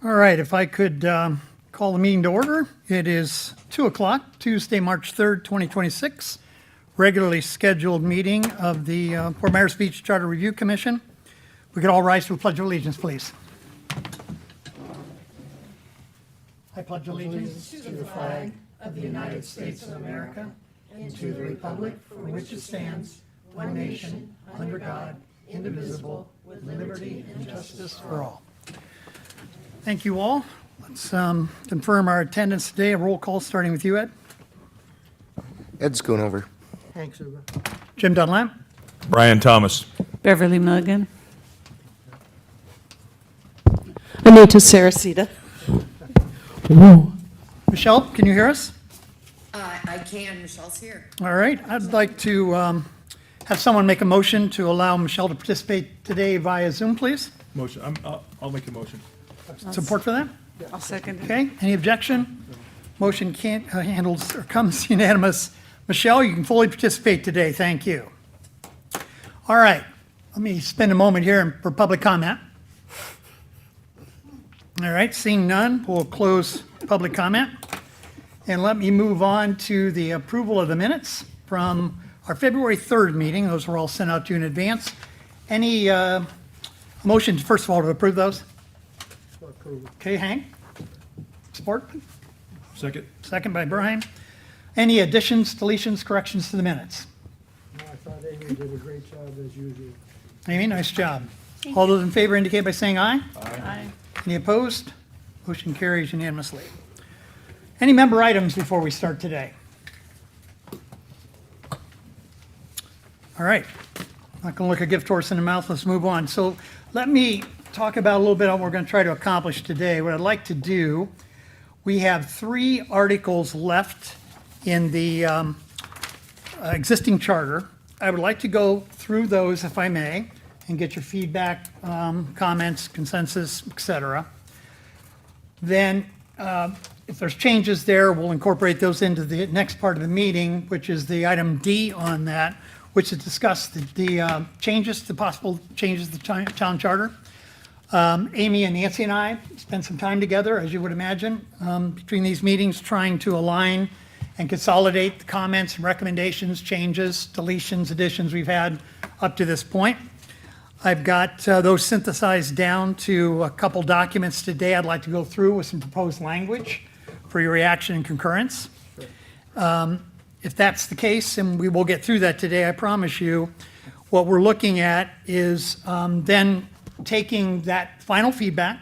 All right, if I could call the meeting to order. It is 2 o'clock, Tuesday, March 3rd, 2026, regularly scheduled meeting of the Fort Myers Beach Charter Review Commission. We could all rise to a pledge of allegiance, please. I pledge allegiance to the flag of the United States of America and to the republic for which it stands, one nation, under God, indivisible, with liberty and justice for all. Thank you all. Let's confirm our attendance today. A roll call starting with you, Ed. Ed Schoonover. Hank Zuber. Jim Dunlap. Brian Thomas. Beverly Milligan. Anita Saracita. Michelle, can you hear us? I can. Michelle's here. All right. I'd like to have someone make a motion to allow Michelle to participate today via Zoom, please. Motion. I'll make a motion. Support for that? I'll second it. Okay. Any objection? Motion can't handles or comes unanimous. Michelle, you can fully participate today. Thank you. All right. Let me spend a moment here for public comment. All right. Seeing none, we'll close public comment. And let me move on to the approval of the minutes from our February 3rd meeting. Those were all sent out to you in advance. Any motions, first of all, to approve those? Okay, Hank? Support? Second. Second by Brian. Any additions, deletions, corrections to the minutes? No, I thought Amy did a great job as usual. Amy, nice job. All those in favor indicate by saying aye. Aye. Any opposed? Motion carries unanimously. Any member items before we start today? All right. Not going to look a gift horse in the mouth. Let's move on. So let me talk about a little bit on what we're going to try to accomplish today. What I'd like to do, we have 3 articles left in the existing charter. I would like to go through those, if I may, and get your feedback, comments, consensus, etc. Then, if there's changes there, we'll incorporate those into the next part of the meeting, which is the item D on that, which is discuss the changes, the possible changes to the town charter. Amy and Nancy and I spent some time together, as you would imagine, between these meetings, trying to align and consolidate the comments and recommendations, changes, deletions, additions we've had up to this point. I've got those synthesized down to a couple documents today I'd like to go through with some proposed language for your reaction and concurrence. If that's the case, and we will get through that today, I promise you, what we're looking at is then taking that final feedback.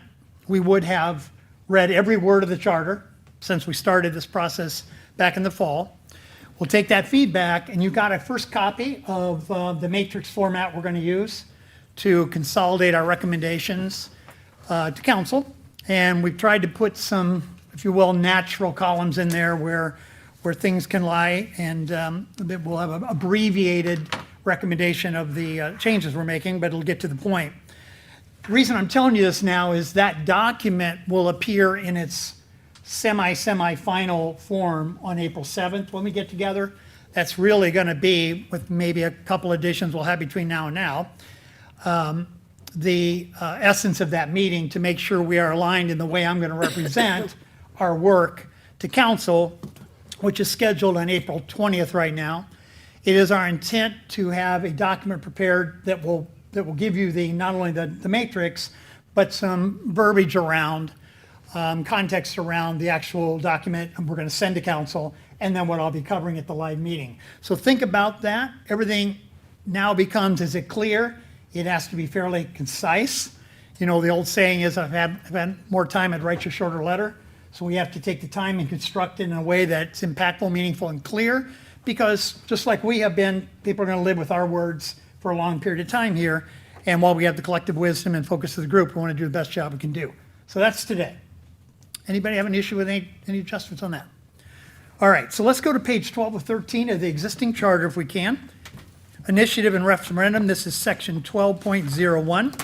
We would have read every word of the charter since we started this process back in the fall. We'll take that feedback, and you've got a first copy of the matrix format we're going to use to consolidate our recommendations to council. And we've tried to put some, if you will, natural columns in there where things can lie, and we'll have an abbreviated recommendation of the changes we're making, but it'll get to the point. The reason I'm telling you this now is that document will appear in its semi-final form on April 7th when we get together. That's really going to be, with maybe a couple additions we'll have between now and now, the essence of that meeting to make sure we are aligned in the way I'm going to represent our work to council, which is scheduled on April 20th right now. It is our intent to have a document prepared that will give you not only the matrix, but some verbiage around, context around the actual document we're going to send to council, and then what I'll be covering at the live meeting. So think about that. Everything now becomes, is it clear? It has to be fairly concise. You know, the old saying is, if I had more time, I'd write you a shorter letter. So we have to take the time and construct it in a way that's impactful, meaningful, and clear, because just like we have been, people are going to live with our words for a long period of time here. And while we have the collective wisdom and focus of the group, we want to do the best job we can do. So that's today. Anybody have an issue with any adjustments on that? All right, so let's go to page 12 of 13 of the existing charter if we can. Initiative and referendum, this is section 12.01.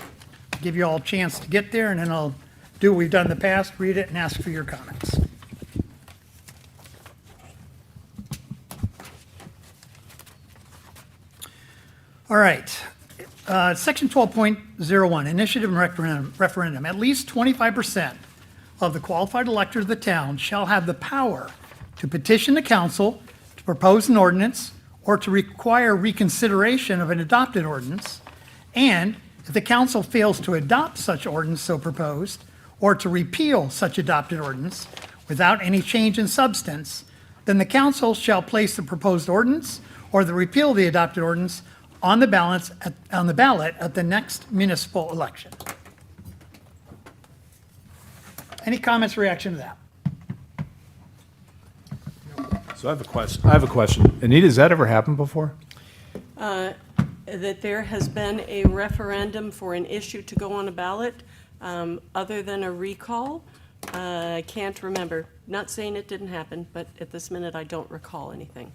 Give you all a chance to get there, and then I'll do what we've done in the past, read it, and ask for your comments. All right, section 12.01, initiative and referendum. At least 25% of the qualified electors of the town shall have the power to petition the council to propose an ordinance or to require reconsideration of an adopted ordinance, and if the council fails to adopt such ordinance so proposed, or to repeal such adopted ordinance without any change in substance, then the council shall place the proposed ordinance or the repeal of the adopted ordinance on the ballot at the next municipal election. Any comments, or reaction to that? So I have a question. Anita, has that ever happened before? That there has been a referendum for an issue to go on a ballot, other than a recall. I can't remember. Not saying it didn't happen, but at this minute, I don't recall anything.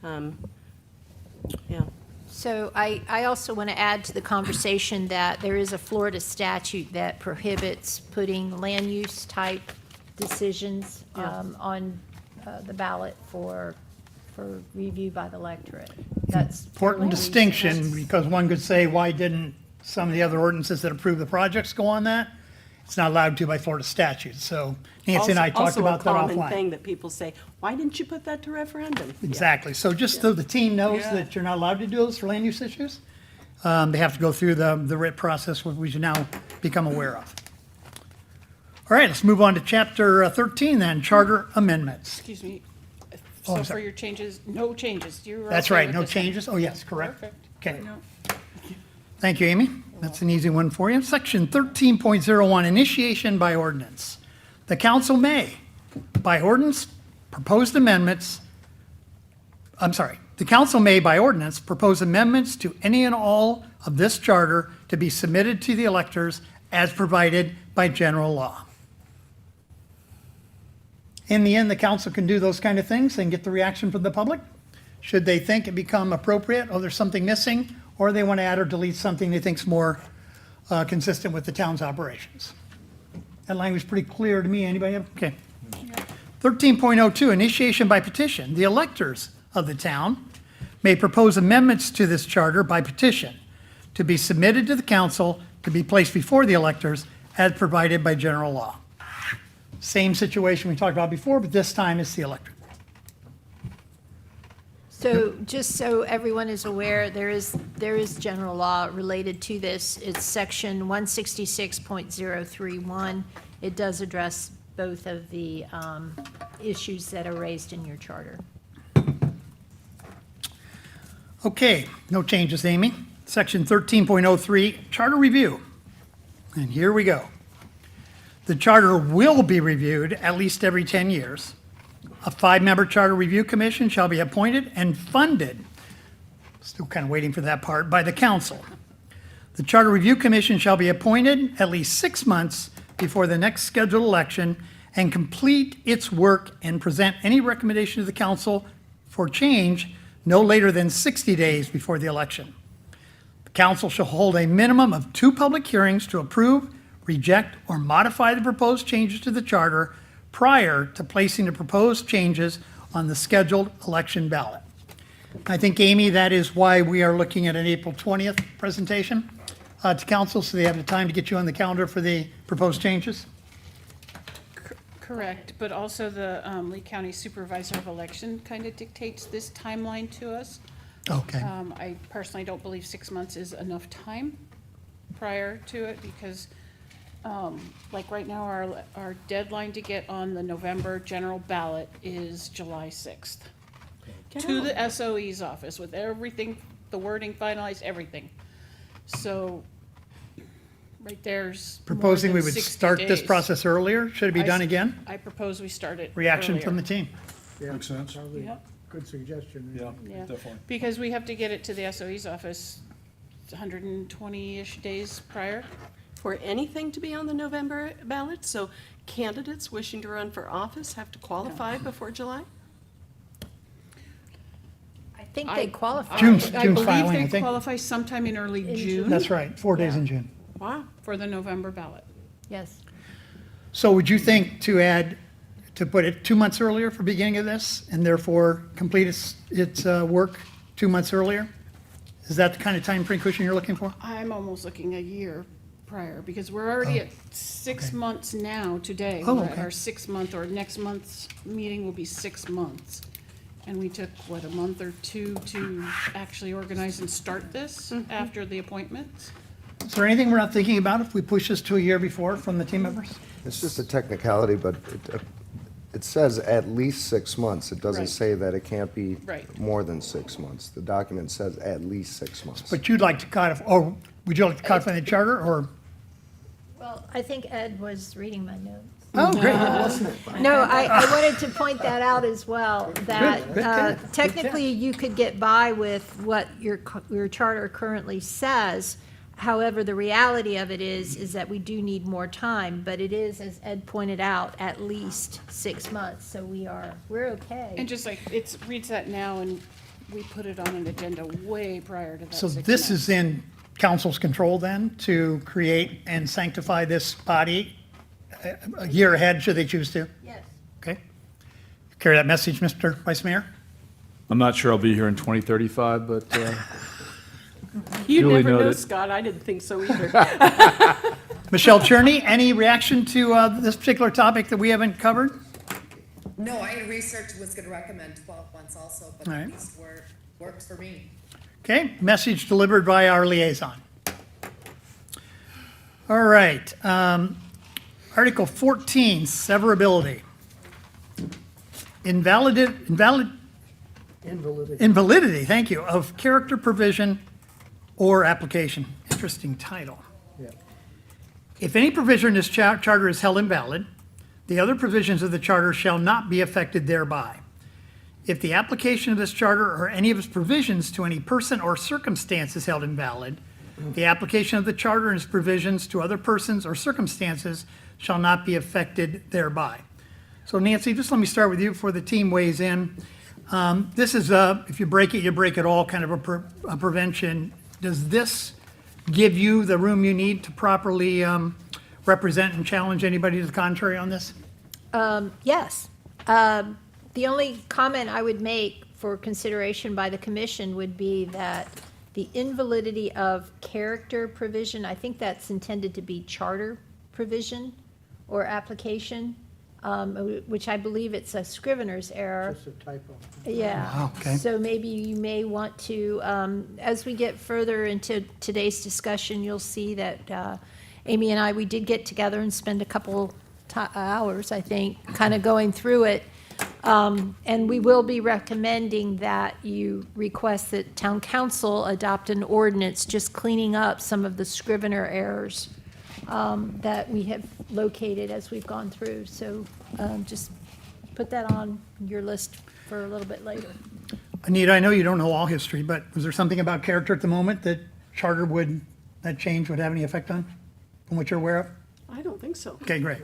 Yeah. So I also want to add to the conversation that there is a Florida statute that prohibits putting land use type decisions on the ballot for review by the electorate. That's Important fairly distinction, recent. because one could say, why didn't some of the other ordinances that approve the projects go on that? It's not allowed to by Florida statute, so Nancy and I talked about that Also a common offline. thing that people say, why didn't you put that to referendum? Yeah. Exactly, so just so the team knows that you're not allowed to do those for land use issues, they have to go through the writ process, which we should now become aware of. All right, let's move on to chapter 13 then, charter amendments. Excuse me. Oh, I'm So for sorry. your changes, no changes. You're That's okay right, with no this one? changes, oh yes, correct. Perfect. Okay. No. Thank you, Amy. That's an easy one for you. Section 13.01, initiation by ordinance. The council may, by ordinance, proposed amendments, the council may, by ordinance, propose amendments to any and all of this charter to be submitted to the electors as provided by general law. In the end, the council can do those kind of things and get the reaction from the public. Should they think it become appropriate, or there's something missing, or they want to add or delete something they think's more consistent with the town's operations. That language is pretty clear to me. Anybody have? Okay. 13.02, initiation by petition. The electors of the town may propose amendments to this charter by petition to be submitted to the council to be placed before the electors as provided by general law. Same situation we talked about before, but this time it's the electorate. So just so everyone is aware, there is general law related to this. It's section 166.031. It does address both of the issues that are raised in your charter. Okay, no changes, Amy. Section 13.03, charter review. And here we go. The charter will be reviewed at least every 10 years. A 5-member charter review commission shall be appointed and funded, still kind of waiting for that part, by the council. The charter review commission shall be appointed at least 6 months before the next scheduled election and complete its work and present any recommendation to the council for change no later than 60 days before the election. The council shall hold a minimum of 2 public hearings to approve, reject, or modify the proposed changes to the charter prior to placing the proposed changes on the scheduled election ballot. I think, Amy, that is why we are looking at an April 20th presentation to council, so they have the time to get you on the calendar for the proposed changes. Correct, but also the Lee County Supervisor of Election kind of dictates this timeline to us. Okay. I personally don't believe 6 months is enough time prior to it because, like right now, our deadline to get on the November general ballot is July 6th. To the SOE's office with everything, the wording finalized, everything. So, right there's more Proposing we than would 60 start this days. process earlier. Should it be I done s- again? I propose we start it Reaction from the earlier. team. Yeah, Makes sense. probably Yep. good suggestion. Yeah, Yeah. definitely. Because we have to get it to the SOE's office 120-ish days prior. For anything to be on the November ballot, so candidates wishing to run for office have to qualify before July? I think they qualify. June's I filing, I believe they think. qualify sometime in early June That's right, 4 days in June. Wow. for the November ballot. Yes. So would you think to put it 2 months earlier for beginning of this, and therefore complete its work 2 months earlier? Is that the kind of time frame cushion you're looking for? I'm almost looking a year prior, because we're already at 6 months now today. Oh, We're at okay. our 6-month, or next month's meeting will be 6 months. And we took, what, a month or two to actually organize and start this after the appointments? Is there anything we're not thinking about if we push this to a year before from the team members? It's just a technicality, but it says at least 6 months. It doesn't Right. say that it can't be Right. more than 6 months. The document says at least 6 months. But you'd like to codify, or would you like to codify the charter, or? Well, I think Ed was reading my notes. Oh, great. No, I wanted to point that out as well, that Good catch. technically you could get by with what your charter currently says. However, the reality of it is that we do need more time, but it is, as Ed pointed out, at least 6 months, so we're okay. And just like, it reads that now, and we put it on an agenda way prior to that So 6 this months. is in council's control then, to create and sanctify this body a year ahead, should they choose to? Yes. Okay. Carry that message, Mr. Vice Mayor? I'm not sure I'll be here in 2035, but You Duly never know, noted. Scott, I didn't think so either. Michelle Cherney, any reaction to this particular topic that we haven't covered? No, I had researched, was gonna recommend 12 months also, but All right. these works for me. Okay, message delivered by our liaison. All right, Article 14, severability. Invalidity, thank you, of character provision or application. Interesting title. Yeah. If any provision in this charter is held invalid, the other provisions of the charter shall not be affected thereby. If the application of this charter or any of its provisions to any person or circumstance is held invalid, the application of the charter and its provisions to other persons or circumstances shall not be affected thereby. So Nancy, just let me start with you before the team weighs in. This is if you break it all, kind of a prevention. Does this give you the room you need to properly represent and challenge anybody to the contrary on this? Yes. The only comment I would make for consideration by the commission would be that the invalidity of character provision, I think that's intended to be charter provision or application, which I believe it's a Scrivener's error. Just a typo. Yeah. Wow, okay. So maybe you may want to, as we get further into today's discussion, you'll see that Amy and I, we did get together and spend a couple hours, I think, kind of going through it. And we will be recommending that you request that town council adopt an ordinance just cleaning up some of the Scrivener errors that we have located as we've gone through. So just put that on your list for a little bit later. Anita, I know you don't know all history, but was there something about character at the moment that charter that change would have any effect on, from what you're aware of? I don't think so. Okay, great.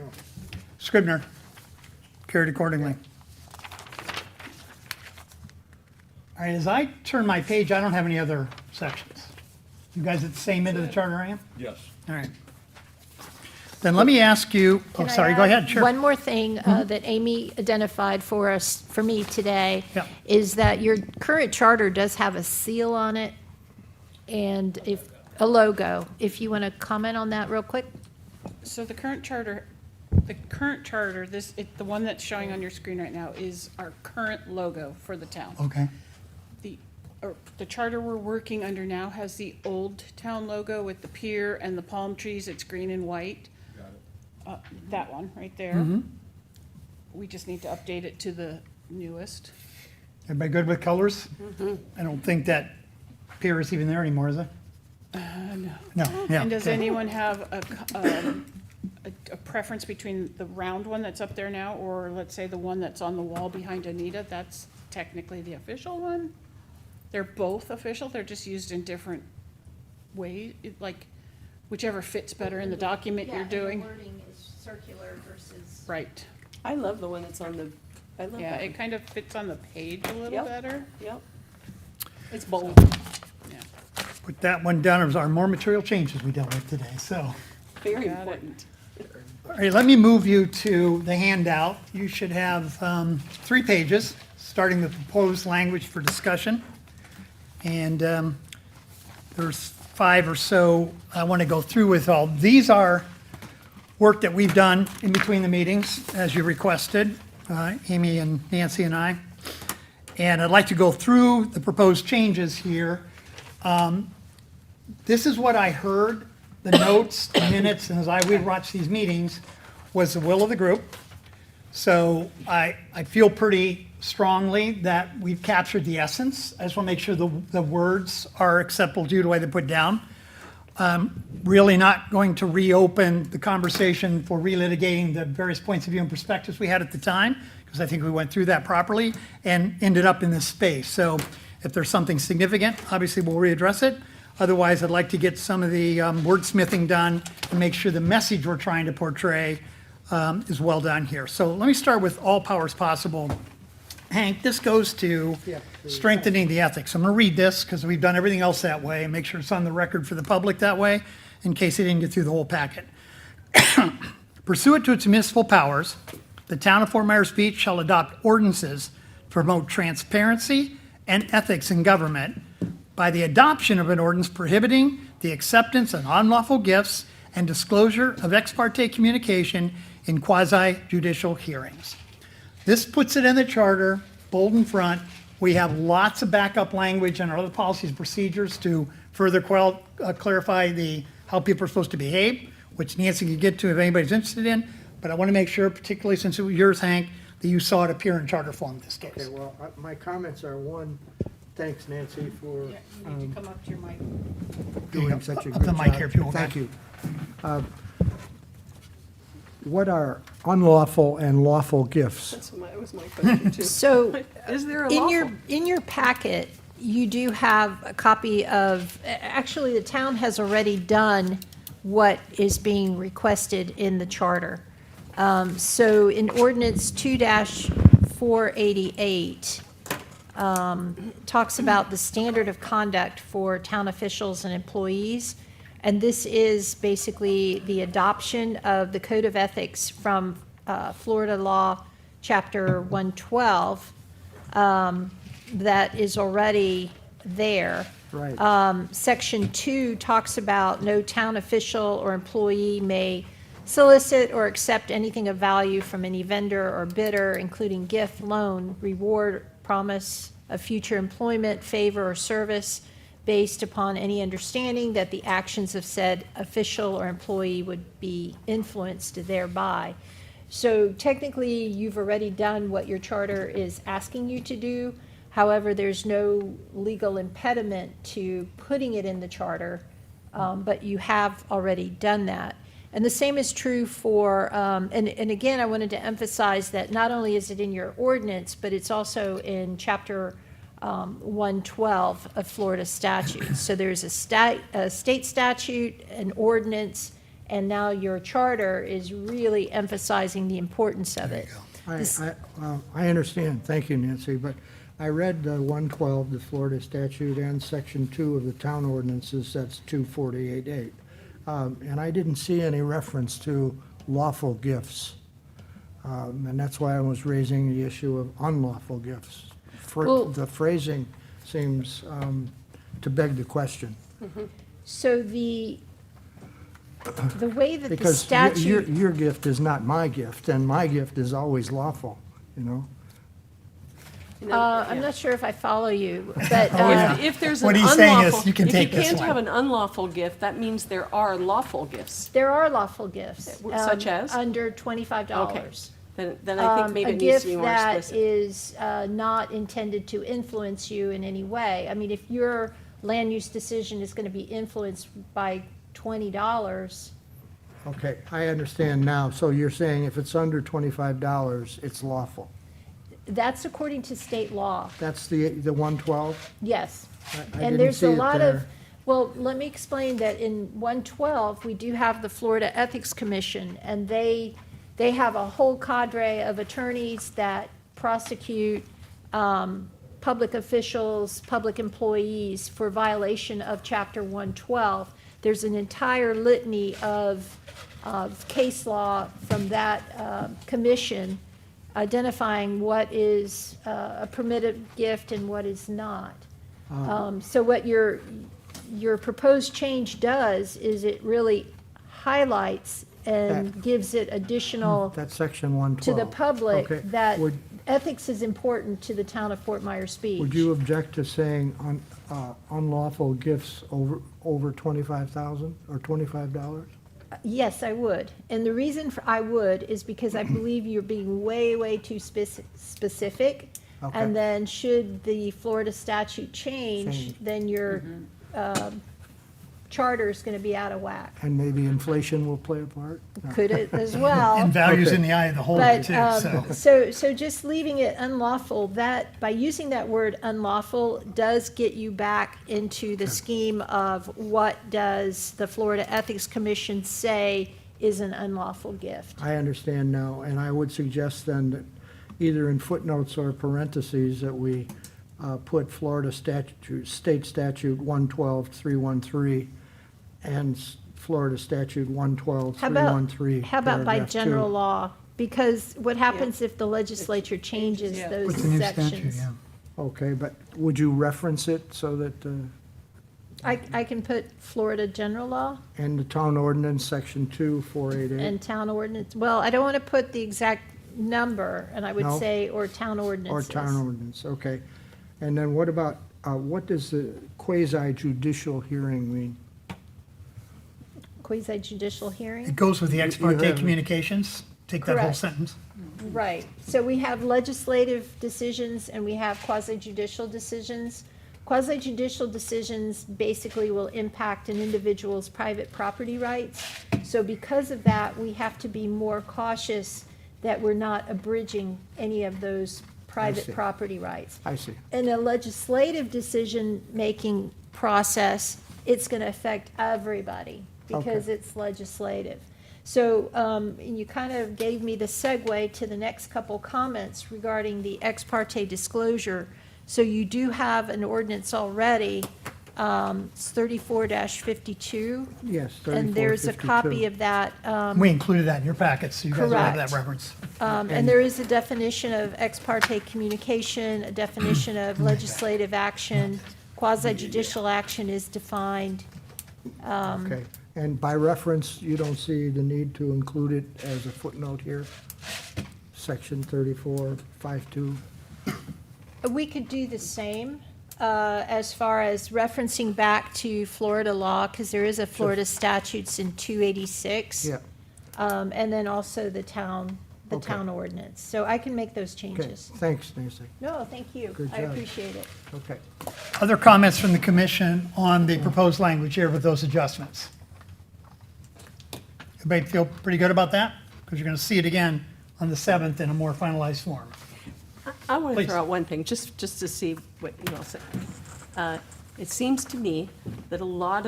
Scribner, carried accordingly. All right, as I turn my page, I don't have any other sections. You guys at the same end of the charter I am? yes. All right. Then let me ask you, Can I sorry, go add ahead, sure. One more thing that Amy identified for me today, Yeah. is that your current charter does have a seal on it and a logo. If you want to comment on that real quick? So the current charter, the one that's showing on your screen right now is our current logo for the town. Okay, The charter we're working under now has the old town logo with the pier and the palm trees. It's green and white. That one, right there. Mm-hmm. We just need to update it to the newest. everybody good with colors? I don't think that pier is even there anymore, is it? No. No, yeah. And does okay. anyone have a preference between the round one that's up there now, or let's say the one that's on the wall behind Anita? That's technically the official one. They're both official, they're just used in different ways, like whichever fits better in the document you're doing. wording is circular versus. Right, I love the one that's on the, I love yeah, that. it kind of fits on the page a little Yep. better. Yep. It's bold. Yeah. Put that one down as our more material changes we dealt with today, so. Very Got it. important. All right, let me move you to the handout. You should have 3 pages, starting the proposed language for discussion. And there's 5 or so I want to go through with all. These are work that we've done in between the meetings, as you requested, Amy and Nancy and I. And I'd like to go through the proposed changes here. This is what I heard, the notes, the minutes, and as we watched these meetings, was the will of the group. So I feel pretty strongly that we've captured the essence. I just want to make sure the words are acceptable to you the way they're put down. Really not going to reopen the conversation for relitigating the various points of view and perspectives we had at the time, because I think we went through that properly and ended up in this space. So if there's something significant, obviously we'll readdress it. Otherwise, I'd like to get some of the wordsmithing done and make sure the message we're trying to portray is well done here. So let me start with all powers possible. Hank, this goes to strengthening the ethics. I'm going to read this because we've done everything else that way and make sure it's on the record for the public that way in case they didn't get through the whole packet. Pursuant to its municipal powers, the town of Fort Myers Beach shall adopt ordinances to promote transparency and ethics in government by the adoption of an ordinance prohibiting the acceptance of unlawful gifts and disclosure of ex parte communication in quasi-judicial hearings. This puts it in the charter, bold in front. We have lots of backup language in our other policies and procedures to further clarify how people are supposed to behave, which Nancy can get to if anybody's interested in. But I want to make sure, particularly since it was yours, Hank, that you saw it appear in charter form in this case. Okay, well, my comments are, one, thanks Nancy for Yeah, you need to come up to your mic. doing such a Up good the job. mic here if you will, Thank guys. you. What are unlawful and lawful gifts? That was my question too. So Is there a in your packet, you do have a copy of, actually, the town has already done what is being requested in the charter. So in ordinance 2-488, talks about the standard of conduct for town officials and employees. And this is basically the adoption of the Code of Ethics from Florida Law, Chapter 112, that is already there. Right. Section 2 talks about no town official or employee may solicit or accept anything of value from any vendor or bidder, including gift, loan, reward, promise of future employment, favor, or service based upon any understanding that the actions of said official or employee would be influenced thereby. So technically, you've already done what your charter is asking you to do. However, there's no legal impediment to putting it in the charter, but you have already done that. And the same is true for, and again, I wanted to emphasize that not only is it in your ordinance, but it's also in Chapter 112 of Florida statutes. So there's a state statute, an ordinance, and now your charter is really emphasizing the importance of it. I understand, thank you, Nancy, but I read 112, the Florida statute, and Section 2 of the town ordinances, that's 248.8. And I didn't see any reference to lawful gifts. And that's why I was raising the issue of unlawful gifts. Well- The phrasing seems to beg the question. So the way that the Because statute. your gift is not my gift, and my gift is always lawful, you know? I'm not sure if I follow you, but, If there's an What he's saying is unlawful, you can if take you this can't one. have an unlawful gift, that means there are lawful gifts. there are lawful gifts. Such as? Under $25. Then I think maybe it needs to be more A gift explicit. that is not intended to influence you in any way. I mean, if your land use decision is going to be influenced by $20, Okay, I understand now. So you're saying if it's under $25, it's lawful? that's according to state law, That's the 112? yes. I And didn't there's see a it lot there. of, well, let me explain that in 112, we do have the Florida Ethics Commission, and they have a whole cadre of attorneys that prosecute public officials, public employees for violation of Chapter 112. There's an entire litany of case law from that commission identifying what is a permitted gift and what is not. So what you're, your proposed change does is it really highlights and That- gives it additional That's section 112. to the public Okay. that Would- ethics is important to the town of Fort Myers Beach. Would you object to saying unlawful gifts over 25,000 or $25? Yes, I would. And the reason for I would is because I believe you're being way, way too specific. Okay. And then should the Florida statute change, Change. then your charter is going to be out of whack. And maybe inflation will play a part? No. Could it as well? And values Okay. in the eye of the holder But, too, so. so just leaving it unlawful, that, by using that word unlawful, does get you back into the scheme of what does the Florida Ethics Commission say is an unlawful gift. I understand now, and I would suggest then that either in footnotes or parentheses that we put Florida statute, state statute 112-313 and Florida statute 112-313. How about by paragraph 2. general law? Because what happens if the legislature changes Yeah. those What's the new statute, sections? yeah. Okay, but would you reference it so that, I can put Florida general law and the town ordinance, section 2-488? and town ordinance. Well, I don't want to put the exact number, and I would No. say, or town Or ordinances. town ordinance, okay. And then what about, what does the quasi judicial hearing mean? Quasi judicial hearing? It goes with the ex You parte have- communications, take that whole Correct. sentence. Right, so we have legislative decisions and we have quasi judicial decisions. Quasi judicial decisions basically will impact an individual's private property rights. So because of that, we have to be more cautious that we're not abridging any of those see. private property rights. I see. In a legislative decision-making process, it's going to affect everybody because Okay. it's legislative. So and you kind of gave me the segue to the next couple comments regarding the ex parte disclosure. So you do have an ordinance already, it's 34-52. Yes, 3452. And there's a copy of that. We included that in your packets, so you guys will have that Correct. reference. And there is a definition of ex parte communication, a definition of legislative action, quasi judicial action is defined. Okay, and by reference, you don't see the need to include it as a footnote here? Section 3452? We could do the same as far as referencing back to Florida law, because there is a Florida statutes in 286. Yeah, And then also the town Okay. ordinance. So I can make those okay, changes. thanks, Nancy. No, thank you. Good I job. appreciate it. Okay. Other comments from the commission on the proposed language here with those adjustments? Everybody feel pretty good about that? Because you're going to see it again on the 7th in a more finalized form. I want to Please. throw out one thing, just to see what you all say. It seems to me that a lot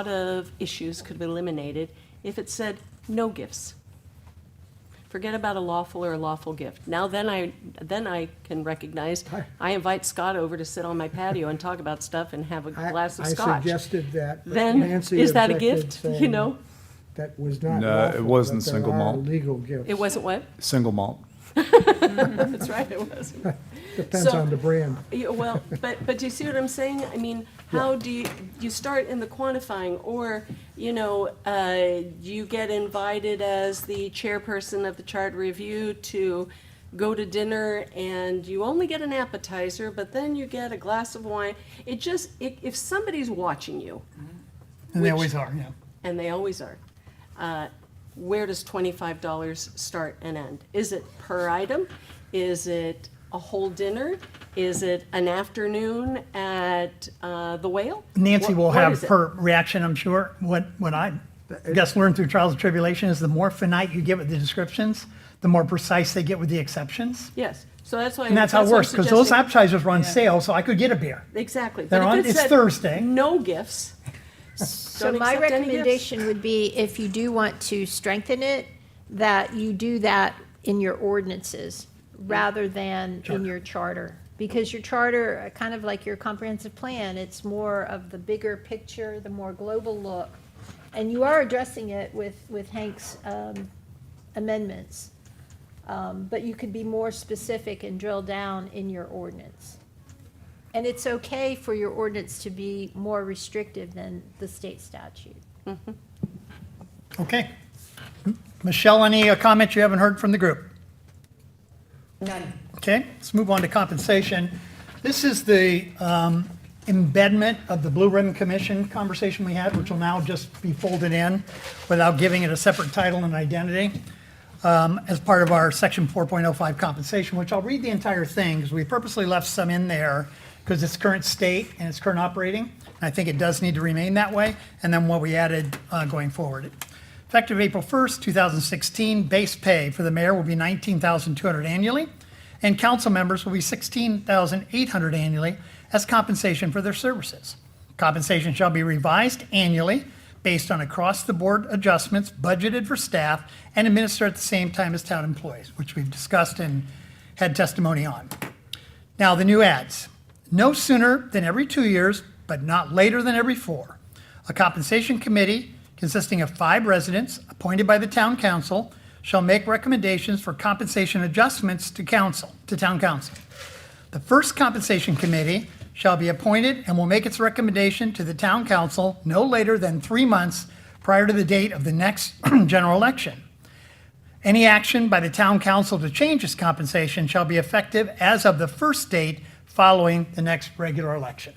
of issues could be eliminated if it said no gifts. Forget about a lawful or a lawful gift. Now, then I can recognize, I invite Scott over to sit on my patio and talk about stuff and have a glass of I scotch. suggested that, but Then, Nancy is that a objected, gift, saying you know? That was not No, it lawful, wasn't but there single are malt. legal gifts. It wasn't what? Single malt. That's right, it wasn't. Depends so- on the brand. Yeah, well, but do you see what I'm saying? I mean, how do you start in the quantifying, or, you know, you get invited as the chairperson of the charter review to go to dinner and you only get an appetizer, but then you get a glass of wine. If somebody's watching you, And they Which- always are, yeah. and they always are, where does $25 start and end? Is it per item? Is it a whole dinner? Is it an afternoon at the Whale? Nancy will What have is it? her reaction, I'm sure. What I guess learned through trials and tribulation is the more finite you get with the descriptions, the more precise they get with the exceptions. Yes, so that's why. And that's how it what I'm works, because those suggesting. appetizers were on sale, so I could get a beer. Exactly. They're But if on- it it's said Thursday. No gifts. So don't my accept any gifts. recommendation would be, if you do want to strengthen it, that you do that in your ordinances rather than in your charter. Because your charter, kind of like your comprehensive plan, it's more of the bigger picture, the more global look. And you are addressing it with Hank's amendments. But you could be more specific and drill down in your ordinance. And it's okay for your ordinance to be more restrictive than the state statute. Okay. Michelle, any comments you haven't heard from the group? None. Okay, let's move on to compensation. This is the embedment of the Blue Ribbon Commission conversation we had, which will now just be folded in without giving it a separate title and identity, as part of our section 4.05 compensation, which I'll read the entire thing, because we purposely left some in there because it's current state and it's current operating. And I think it does need to remain that way, and then what we added going forward. Effective April 1st, 2016, base pay for the mayor will be $19,200 annually, and council members will be $16,800 annually as compensation for their services. Compensation shall be revised annually based on across-the-board adjustments budgeted for staff and administered at the same time as town employees, which we've discussed and had testimony on. Now, the new ads. No sooner than every 2 years, but not later than every 4. A compensation committee consisting of 5 residents appointed by the town council shall make recommendations for compensation adjustments to town council. The first compensation committee shall be appointed and will make its recommendation to the town council no later than 3 months prior to the date of the next general election. Any action by the town council to change its compensation shall be effective as of the first date following the next regular election.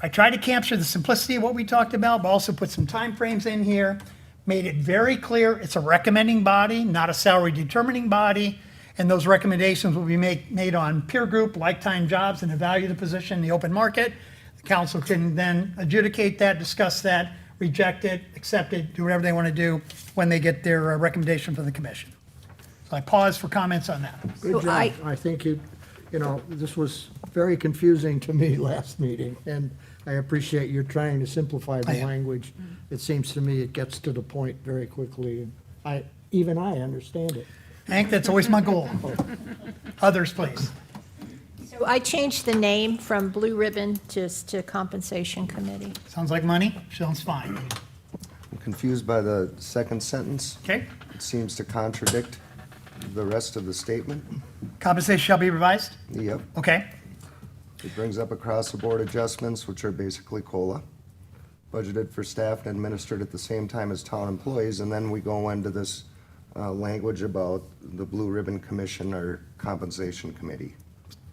I tried to capture the simplicity of what we talked about, but also put some timeframes in here, made it very clear it's a recommending body, not a salary determining body, and those recommendations will be made on peer group, lifetime jobs, and the value of the position in the open market. The council can then adjudicate that, discuss that, reject it, accept it, do whatever they want to do when they get their recommendation from the commission. So I pause for comments on that. Good So job. I think this was very confusing to me last meeting, and I appreciate you're trying to simplify the language. It seems to me it gets to the point very quickly, and even I understand it. Hank, that's always my goal. Others, please. So I changed the name from Blue Ribbon just to Compensation Committee. Sounds like money, sounds fine. I'm confused by the second sentence. Okay, It seems to contradict the rest of the statement. compensation shall be revised? Yep. Okay, It brings up across-the-board adjustments, which are basically COLA, budgeted for staff and administered at the same time as town employees, and then we go into this language about the Blue Ribbon Commission or Compensation Committee.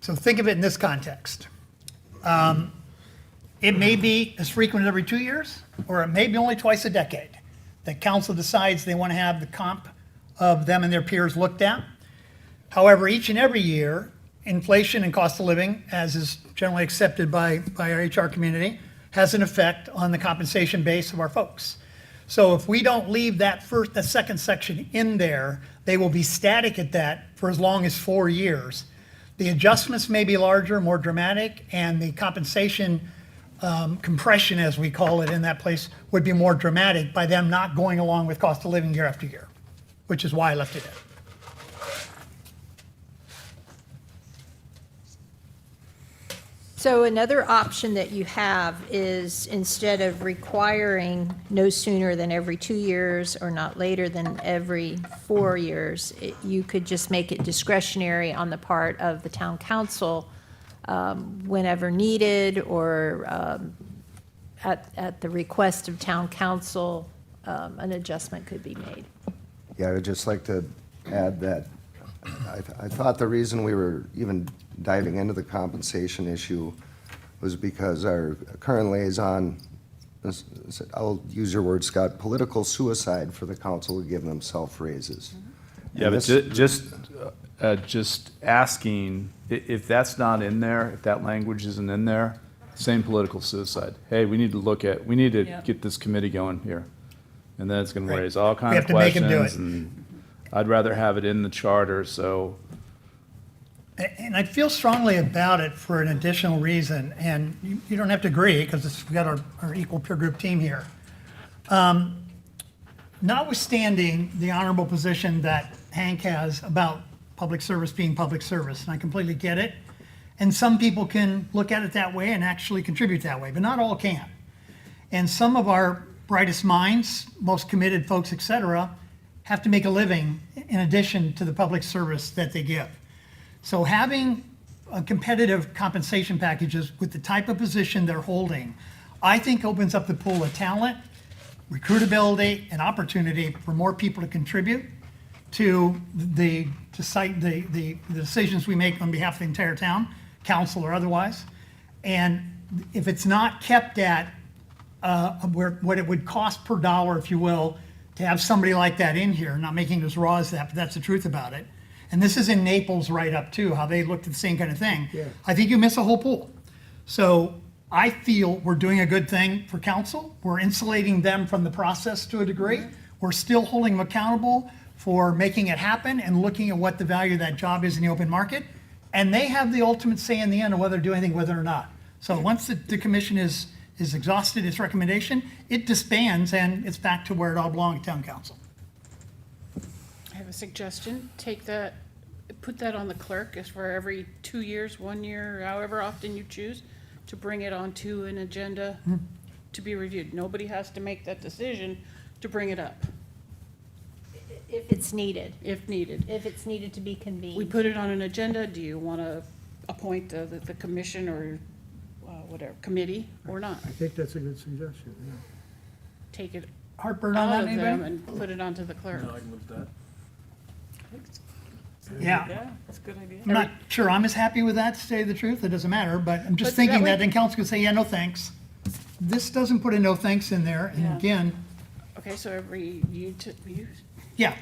so think of it in this context. It may be as frequent as every 2 years, or it may be only twice a decade that council decides they want to have the comp of them and their peers looked at. However, each and every year, inflation and cost of living, as is generally accepted by our HR community, has an effect on the compensation base of our folks. So if we don't leave that second section in there, they will be static at that for as long as 4 years. The adjustments may be larger, more dramatic, and the compensation compression, as we call it in that place, would be more dramatic by them not going along with cost of living year after year, which is why I left it in. So another option that you have is, instead of requiring no sooner than every 2 years or not later than every 4 years, you could just make it discretionary on the part of the town council whenever needed, or at the request of town council, an adjustment could be made. Yeah, I'd just like to add that I thought the reason we were even diving into the compensation issue was because our current liaison, I'll use your word, Scott, political suicide for the council to give themselves raises. Yeah, And but this- just asking, if that's not in there, if that language isn't in there, same political suicide. Hey, we need to Yeah. get this committee going here. And then it's gonna Right. raise all We kinds have of to make 'em do questions, it. and I'd rather have it in the charter, so. And I feel strongly about it for an additional reason, and you don't have to agree, because we've got our equal peer group team here. Notwithstanding the honorable position that Hank has about public service being public service, and I completely get it, and some people can look at it that way and actually contribute that way, but not all can. And some of our brightest minds, most committed folks, et cetera, have to make a living in addition to the public service that they give. So having competitive compensation packages with the type of position they're holding, I think opens up the pool of talent, recruitability, and opportunity for more people to contribute to the decisions we make on behalf of the entire town, council or otherwise. And if it's not kept at what it would cost per dollar, if you will, to have somebody like that in here, not making it as raw as that, but that's the truth about it. And this is in Naples write-up too, how they looked at the same kind of thing. Yeah. I think you miss a whole pool. So I feel we're doing a good thing for council. We're insulating them from the process to a degree. We're still holding them accountable for making it happen and looking at what the value of that job is in the open market. And they have the ultimate say in the end of whether to do anything with it or not. So once the commission is exhausted its recommendation, it disbands and it's back to where it all belonged, town council. I have a suggestion. Take that, put that on the clerk as for every 2 years, 1 year, however often you choose, to bring it onto an agenda to be reviewed. Nobody has to make that decision to bring it up, If it's needed, if needed. if it's needed to be We convened. put it on an agenda. Do you want to appoint the commission or whatever, committee or not? I think that's a good suggestion, yeah. Take it Heartburn on out that, of them anybody? and put it onto the clerk. Yeah. That's a good idea. I'm not sure I'm as happy with that, to tell you the truth, it doesn't matter, but I'm just But that thinking way- that then council could say, yeah, no thanks. This doesn't put a no thanks in there, and Yeah. again, Okay, so every, you, yeah.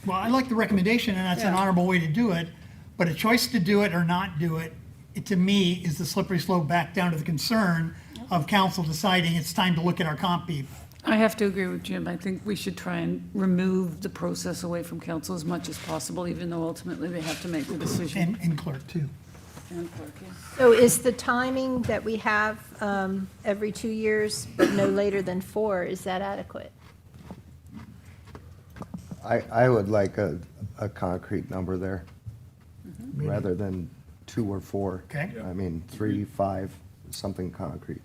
Well, I like the recommendation, and that's an Yeah. honorable way to do it, but a choice to do it or not do it, it to me is the slippery slope back down to the concern of council deciding it's time to look at our comp people. I have to agree with Jim. I think we should try and remove the process away from council as much as possible, even though ultimately they have to make the decision. And clerk too. And clerk, yeah. So is the timing that we have every 2 years, but no later than 4, is that adequate? I would like a concrete number there, Mm-hmm. rather than 2 or 4. Okay. I mean, 3, 5, something concrete.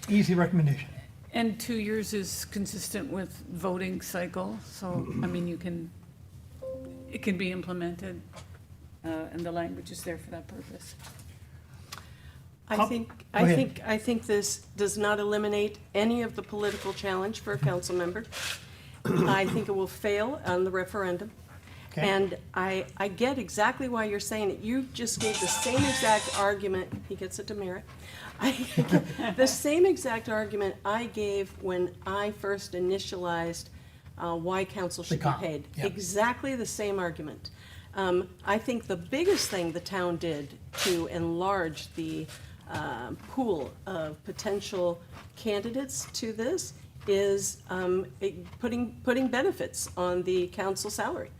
Easy recommendation. And 2 years is consistent with voting cycle, so, I mean, it can be implemented, and the language is there for that purpose. I think, Go ahead. I think this does not eliminate any of the political challenge for a council member. I think it will fail on the referendum. Okay. And I get exactly why you're saying it. You just gave the same exact argument, he gets a demerit. The same exact argument I gave when I first initialized why council should be comp, paid. yeah. Exactly the same argument. I think the biggest thing the town did to enlarge the pool of potential candidates to this is putting benefits on the council salary.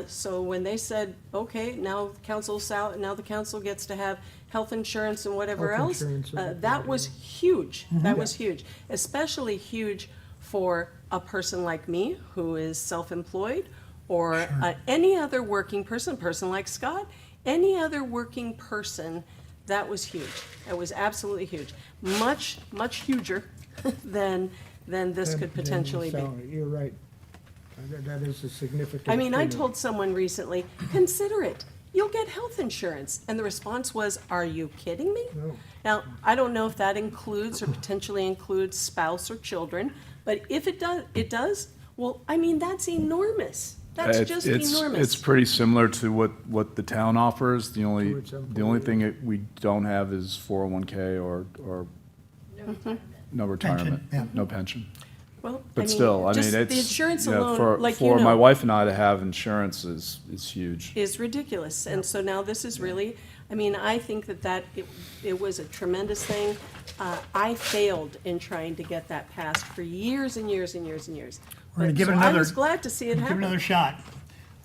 So when they said, okay, now the council gets to have health insurance and whatever Health else, insurance and that was huge. That was huge, especially huge for a person like me who is self-employed, or any other working person like Scott, any other working person. That was huge. That was absolutely huge. Much, much huger than this could Than potentially be. salary. You're right. That is a significant. I mean, I premium. told someone recently, consider it. You'll get health insurance. And the response was, are you kidding me? No. Now, I don't know if that includes or potentially includes spouse or children, but if it does, well, I mean, that's enormous. That's just enormous. It's pretty similar to what the town offers. The only its thing that we don't have is 401K or no retirement, yeah. no pension. Well, But still, I mean, just it's. the insurance you know, alone, like For my wife and I to have insurance is huge. is ridiculous. And so now this is really, I mean, I think it was a tremendous thing. I failed in trying to get that passed for years and years and years and years. We're gonna But- give it so I another- was glad to see it Give it happen. another shot.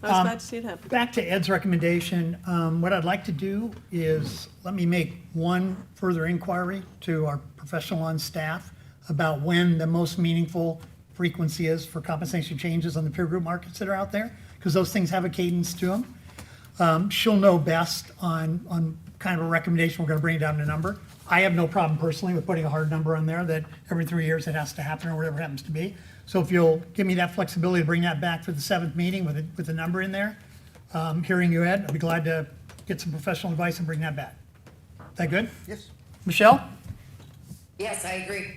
I was glad to see it happen. Back to Ed's recommendation, what I'd like to do is, let me make one further inquiry to our professional on staff about when the most meaningful frequency is for compensation changes on the peer group markets that are out there, because those things have a cadence to them. She'll know best on kind of a recommendation, we're gonna bring it down to a number. I have no problem personally with putting a hard number on there that every 3 years it has to happen or whatever it happens to be. So if you'll give me that flexibility to bring that back for the 7th meeting with a number in there, hearing you, Ed, I'd be glad to get some professional advice and bring that back. Is that good? Yes. Michelle? Yes, I agree.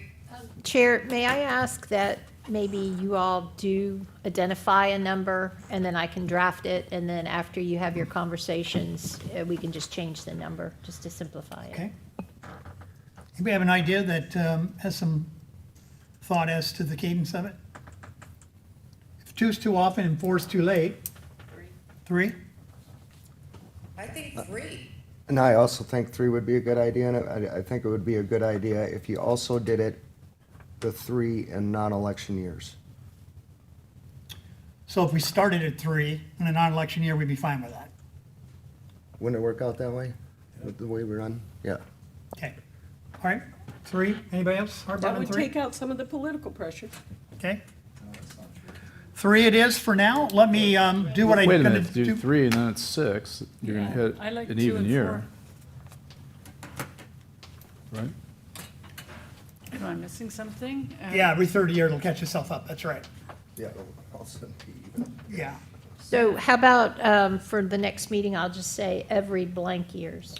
Chair, may I ask that maybe you all do identify a number, and then I can draft it, and then after you have your conversations, we can just change the number, just to simplify it. Okay. Anybody have an idea that has some thought as to the cadence of it? If two's too often and four's too late. Three? I think 3. And I also think 3 would be a good idea, and I think it would be a good idea if you also did it the 3 in non-election years. So if we started at 3 in a non-election year, we'd be fine with that. Wouldn't it work out that way, with the way we run? Yeah. Okay. All right, 3. Anybody else? Hard That button would 3? take out some of the political pressure. Okay. 3 it is for now. Let me do what I'm Wait a gonna minute, do do. 3 and then it's 6, you're gonna Yeah, hit I like an 2 even and year. Right? Am I missing something? Yeah, every third year it'll catch itself up. That's right. Yeah, also be even. Yeah. So how about, for the next meeting, I'll just say every blank years.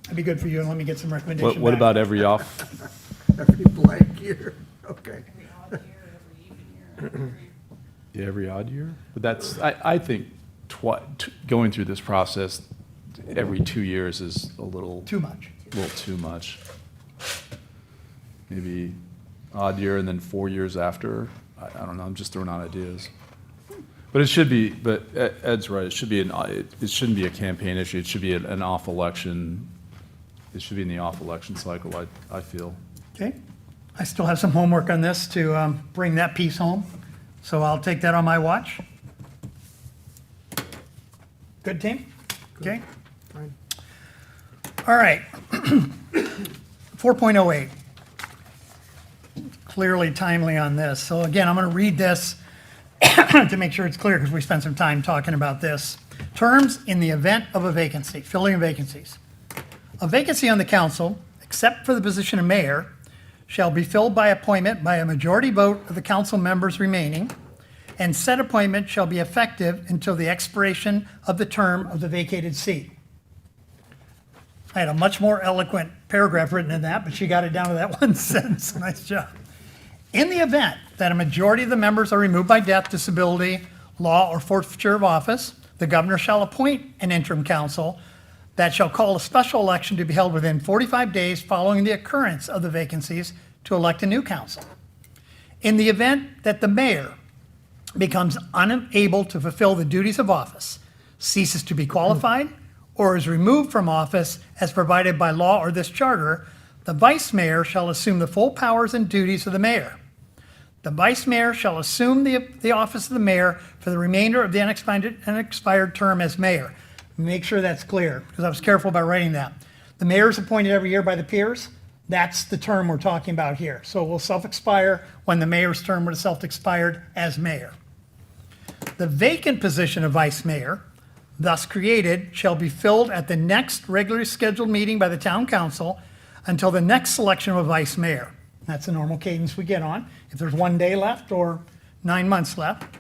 That'd be good for you, and let me get some recommendation What back. about every off, Every blank year, okay. yeah, every odd year? But that's, I think going through this process every 2 years is a little Too much. too much. Maybe odd year and then 4 years after. I don't know, I'm just throwing out ideas. But it should be, but Ed's right, it shouldn't be a campaign issue, it should be an off-election, it should be in the off-election cycle, I feel. Okay. I still have some homework on this to bring that piece home, so I'll take that on my watch. Good, team? Okay. Fine. All right. 4.08. Clearly timely on this. So again, I'm going to read this to make sure it's clear because we spent some time talking about this. Terms in the event of a vacancy, filling of vacancies. A vacancy on the council, except for the position of mayor, shall be filled by appointment by a majority vote of the council members remaining, and said appointment shall be effective until the expiration of the term of the vacated seat. I had a much more eloquent paragraph written in that, but she got it down to that one sentence. Nice job. In the event that a majority of the members are removed by death, disability, law, or forfeiture of office, the governor shall appoint an interim council that shall call a special election to be held within 45 days following the occurrence of the vacancies to elect a new council. In the event that the mayor becomes unable to fulfill the duties of office, ceases to be qualified, or is removed from office as provided by law or this charter, the vice mayor shall assume the full powers and duties of the mayor. The vice mayor shall assume the office of the mayor for the remainder of the unexpired term as mayor. Make sure that's clear, because I was careful about writing that. The mayor is appointed every year by the peers. That's the term we're talking about here. So it will self-expire when the mayor's term would have self-expired as mayor. The vacant position of vice mayor, thus created, shall be filled at the next regularly scheduled meeting by the town council until the next selection of a vice mayor. That's the normal cadence we get on, if there's 1 day left or 9 months left.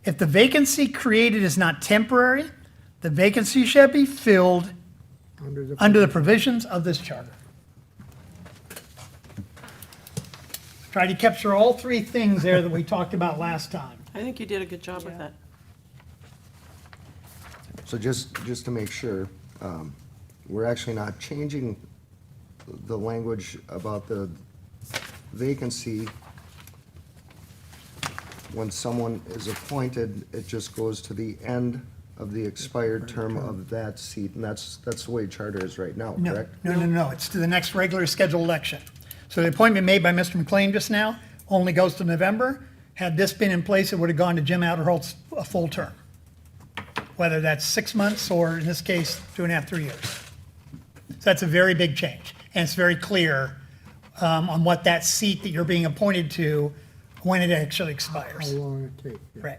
If the vacancy created is not temporary, the vacancy shall be filled under the provisions of this charter. Try to capture all 3 things there that we talked about last time. I think you did a good job with that. So just to make sure, we're actually not changing the language about the vacancy. When someone is appointed, it just goes to the end of the expired term of that seat, and that's the way charter is right now, No, correct? no, it's to the next regularly scheduled election. So the appointment made by Mr. McLean just now only goes to November. Had this been in place, it would have gone to Jim Outerholtz a full term. Whether that's 6 months or, in this case, 2.5, 3 years. So that's a very big change. And it's very clear on what that seat that you're being appointed to, when it actually How expires. long it take? Yeah. Right.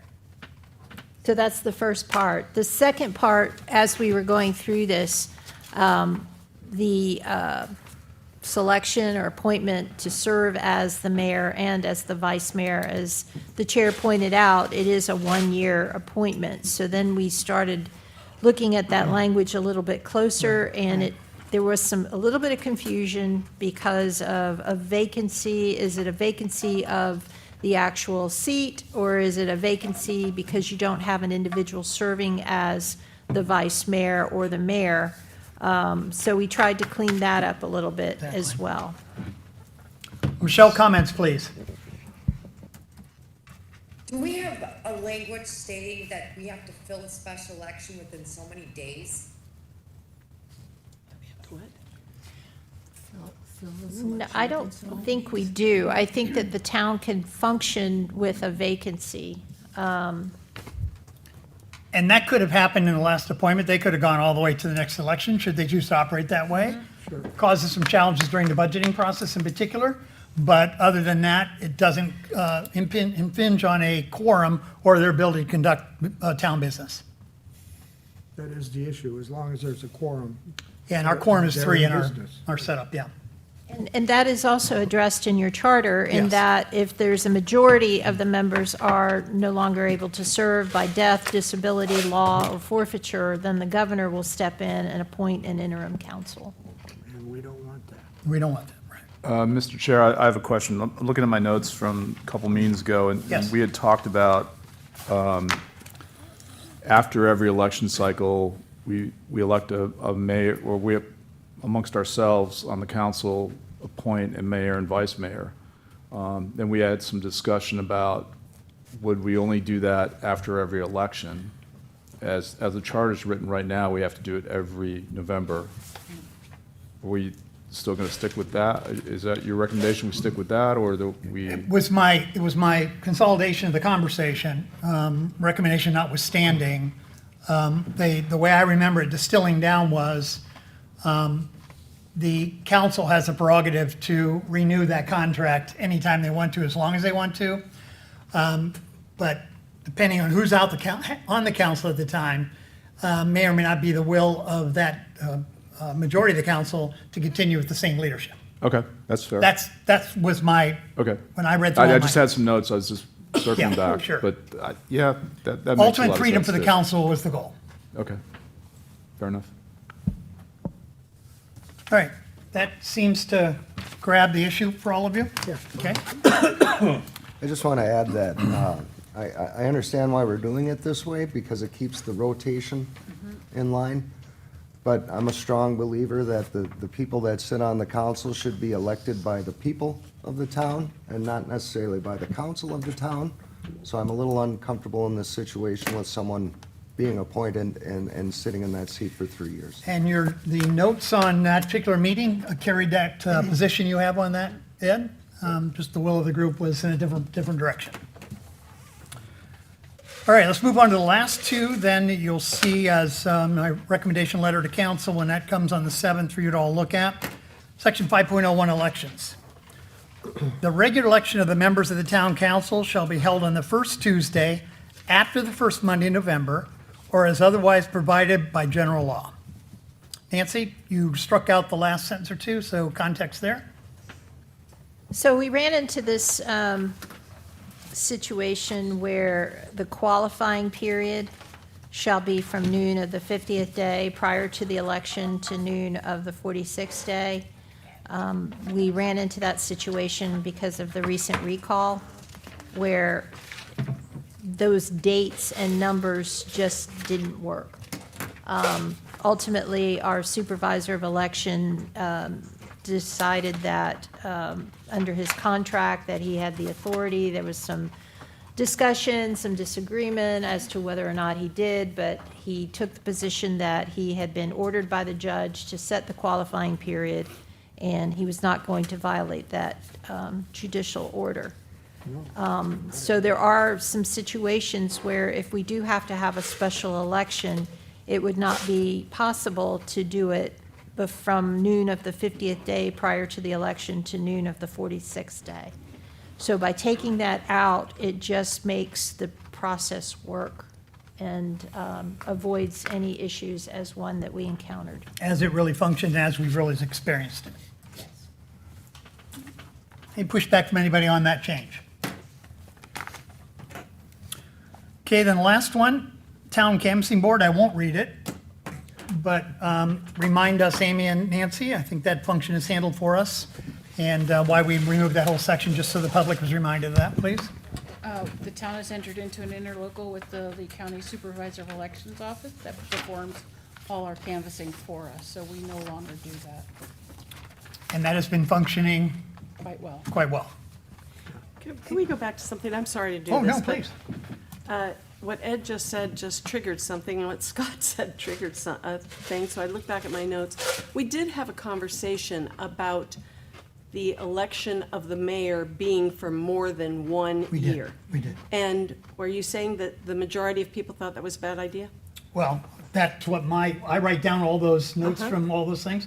So that's the first part. The second part, as we were going through this, the selection or appointment to serve as the mayor and as the vice mayor, as the chair pointed out, it is a 1-year appointment. So then we started looking at that language a little bit closer, and there was a little bit of confusion because of a vacancy. Is it a vacancy of the actual seat, or is it a vacancy because you don't have an individual serving as the vice mayor or the mayor? So we tried to clean that up a little bit as well. Michelle, comments, please. Do we have a language stating that we have to fill a special election within so many days? No, I don't think we do. I think that the town can function with a vacancy. And that could have happened in the last appointment. They could have gone all the way to the next election, should they choose to operate that way. Causes some challenges during the budgeting process in particular. But other than that, it doesn't impinge on a quorum or their ability to conduct town business. That is the issue, as long as there's a quorum. Yeah, and our quorum is They're 3 in in business. our setup, yeah. And that is also addressed in your charter, in Yes. that if there's a majority of the members are no longer able to serve by death, disability, law, or forfeiture, then the governor will step in and appoint an interim council. And we don't want that. We don't want that, right? Mr. Chair, I have a question. I'm looking at my notes from a couple meetings ago, and Yes. we had talked about, after every election cycle, we elect a mayor, or we, amongst ourselves on the council, appoint a mayor and vice mayor. Then we had some discussion about, would we only do that after every election? As the charter is written right now, we have to do it every November. Are we still going to stick with that? Is that your recommendation, we stick with that, or we? It was my consolidation of the conversation, recommendation notwithstanding. The way I remember it distilling down was, the council has a prerogative to renew that contract anytime they want to, as long as they want to. But depending on who's on the council at the time, may or may not be the will of that majority of the council to continue with the same leadership. Okay, that's fair. That was my, Okay. when I read through all I my- just had some notes, I was just circling Yeah, back. sure. But, yeah, that makes a lot ultimate of freedom sense for the too. council was the goal. Okay, fair enough. All right, that seems to grab the issue for all of you? Yeah. Okay, I just want to add that I understand why we're doing it this way, because it keeps the rotation in line. But I'm a strong believer that the people that sit on the council should be elected by the people of the town and not necessarily by the council of the town. So I'm a little uncomfortable in this situation with someone being appointed and sitting in that seat for 3 years. and the notes on that particular meeting carried that position you have on that, Ed? Just the will of the group was in a different direction. All right, let's move on to the last two, then you'll see as my recommendation letter to council when that comes on the 7th for you to all look at. Section 5.01 elections. The regular election of the members of the town council shall be held on the first Tuesday after the first Monday in November, or as otherwise provided by general law. Nancy, you struck out the last sentence or two, so context there? So we ran into this situation where the qualifying period shall be from noon of the 50th day prior to the election to noon of the 46th day. We ran into that situation because of the recent recall, where those dates and numbers just didn't work. Ultimately, our supervisor of election decided that under his contract that he had the authority. There was some discussion, some disagreement as to whether or not he did, but he took the position that he had been ordered by the judge to set the qualifying period, and he was not going to violate that judicial order. So there are some situations where if we do have to have a special election, it would not be possible to do it from noon of the 50th day prior to the election to noon of the 46th day. So by taking that out, it just makes the process work and avoids any issues as one that we encountered. As it really functioned, as we've really experienced it. Any pushback from anybody on that change? Okay, then the last one, Town Canvassing Board, I won't read it. but remind us, Amy and Nancy, I think that function is handled for us, and why we removed that whole section, just so the public was reminded of that, please. The town has entered into an interlocal with the Lee County Supervisor of Elections Office that performs all our canvassing for us, so we no longer do that And that has been functioning quite well. quite well. Can we go back to something? I'm sorry to do Oh, this. no, but, please. What Ed just said just triggered something, and what Scott said triggered a thing, so I looked back at my notes. We did have a conversation about the election of the mayor being for more than 1 We did, year. we did. And were you saying that the majority of people thought that was a bad idea? Well, that's what I write down all those notes from all those things.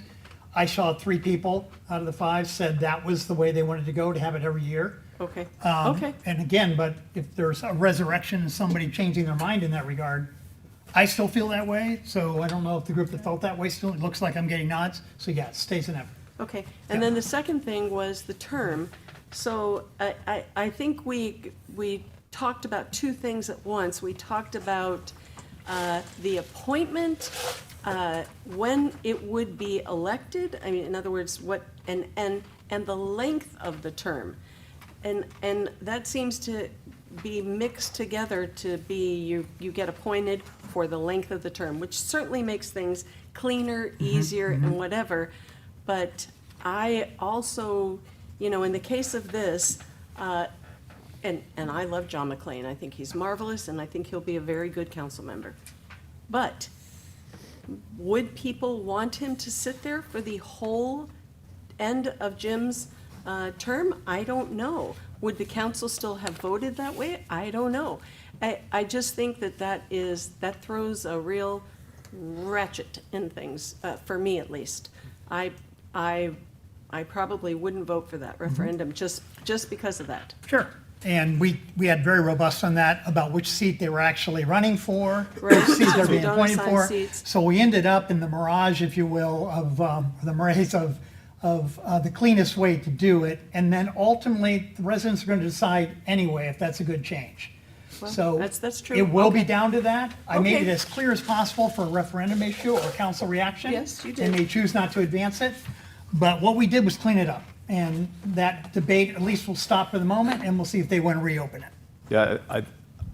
I saw 3 people out of the 5 said that was the way they wanted to go, to have it every year. Okay, Um, okay, And again, but if there's a resurrection and somebody changing their mind in that regard, I still feel that way, so I don't know if the group that felt that way still, it looks like I'm getting nods, so yeah, it stays in effort. okay. And then the second thing was the term. So I think we talked about 2 things at once. We talked about the appointment, when it would be elected, I mean, in other words, what, and the length of the term. And that seems to be mixed together to be, you get appointed for the length of the term, which certainly makes things cleaner, easier, and whatever. But I also, in the case of this, and I love John McLean, I think he's marvelous, and I think he'll be a very good council member. But would people want him to sit there for the whole end of Jim's term? I don't know. Would the council still have voted that way? I don't know. I just think that throws a real ratchet in things, for me at least. I probably wouldn't vote for that referendum just because of that. Sure. And we had very robust on that about which seat they were actually running for, Right. which seat they're We being don't appointed assign for. seats. So we ended up in the mirage, if you will, of the maze of the cleanest way to do it. And then ultimately, the residents are going to decide anyway if that's a good change. So that's true. it will be Okay. down to that. I made Okay. it as clear as possible for a referendum issue or council reaction. Yes, you They did. may choose not to advance it, but what we did was clean it up. And that debate at least will stop for the moment, and we'll see if they want to reopen it. Yeah,